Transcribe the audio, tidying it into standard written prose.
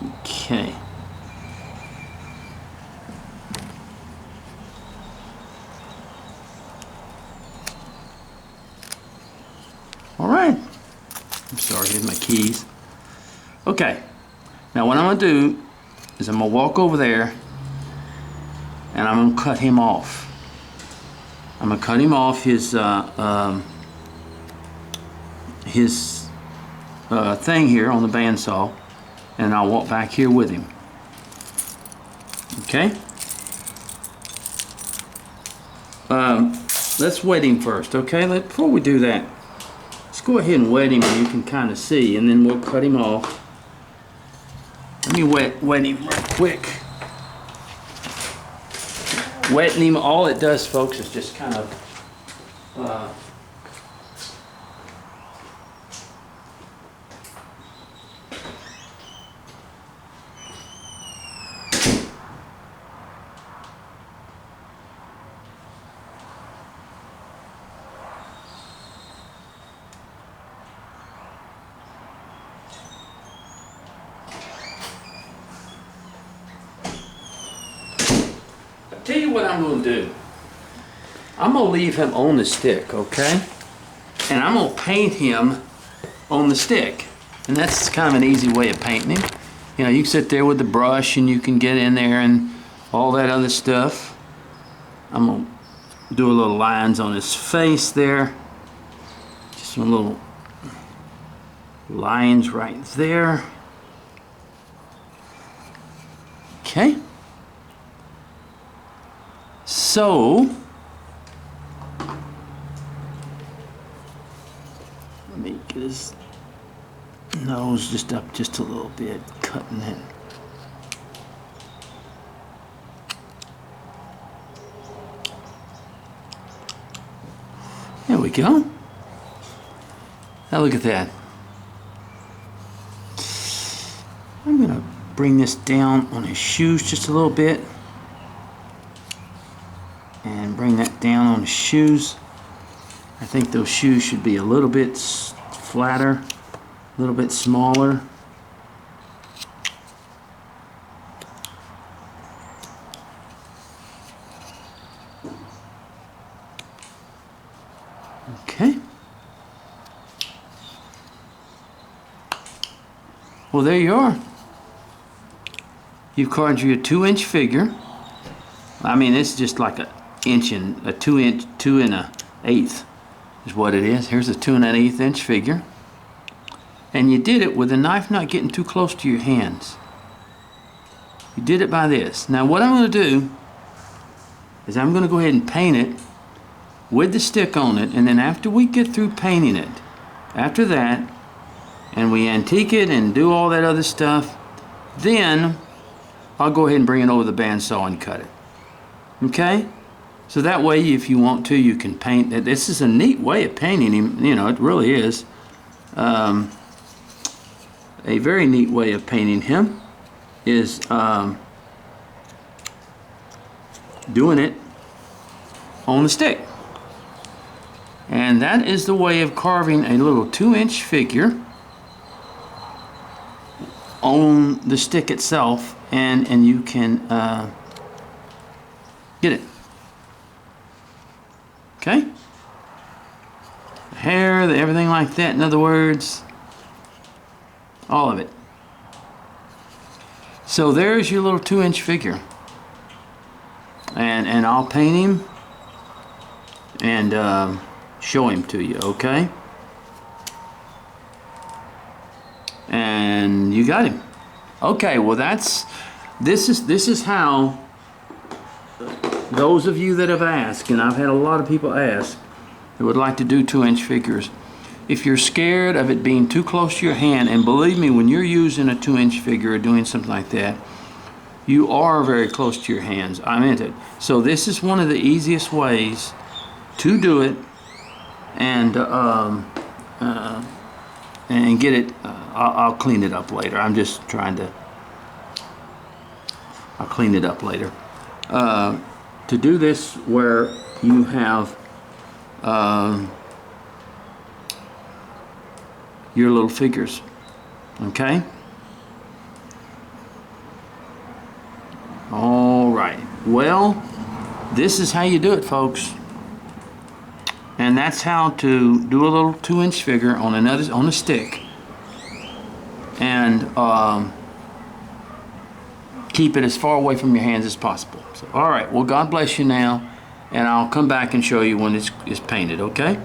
Okay. All right. I'm sorry, here's my keys. Okay. Now what I'm going to do is I'm going to walk over there and I'm going to cut him off. I'm going to cut him off his thing here on the bandsaw, and I'll walk back here with him. Okay? Let's wet him first, okay? Before we do that, let's go ahead and wet him and you can kind of see, and then we'll cut him off. Let me wet him real quick. Wetting him, all it does, folks, is just kind of tell you what I'm going to do. I'm going to leave him on the stick, okay? And I'm going to paint him on the stick. And that's kind of an easy way of painting him. You know, you can sit there with the brush and you can get in there and all that other stuff. I'm going to do a little lines on his face there. Just some little lines right there. Okay. So, let me get his nose just up just a little bit, cutting it. There we go. Now look at that. I'm going to bring this down on his shoes just a little bit. And bring that down on the shoes. I think those shoes should be a little bit flatter, a little bit smaller. Okay. Well, there you are. You've carved you a 2-inch figure. I mean, it's just like a 2 1/8 is what it is. Here's a 2 1/8 inch figure. And you did it with the knife not getting too close to your hands. You did it by this. Now what I'm going to do is I'm going to go ahead and paint it with the stick on it, and then after we get through painting it, after that, and we antique it and do all that other stuff, then I'll go ahead and bring it over the bandsaw and cut it. Okay? So that way, if you want to, you can paint. This is a neat way of painting him. You know, it really is. A very neat way of painting him is doing it on the stick. And that is the way of carving a little 2-inch figure on the stick itself, and you can get it. Okay? The hair, everything like that, in other words, all of it. So there's your little 2-inch figure. And I'll paint him and show him to you, okay? And you got him. Okay, well this is how those of you that have asked, and I've had a lot of people ask that would like to do 2-inch figures. If you're scared of it being too close to your hand, and believe me, when you're using a 2-inch figure or doing something like that, you are very close to your hands. I meant it. So this is one of the easiest ways to do it, and get it. I'll clean it up later. I'm just trying to. I'll clean it up later. To do this where you have your little figures, okay? Well, this is how you do it, folks. And that's how to do a little 2-inch figure on a stick. And keep it as far away from your hands as possible. So, all right, well, God bless you now, and I'll come back and show you when it's painted, okay?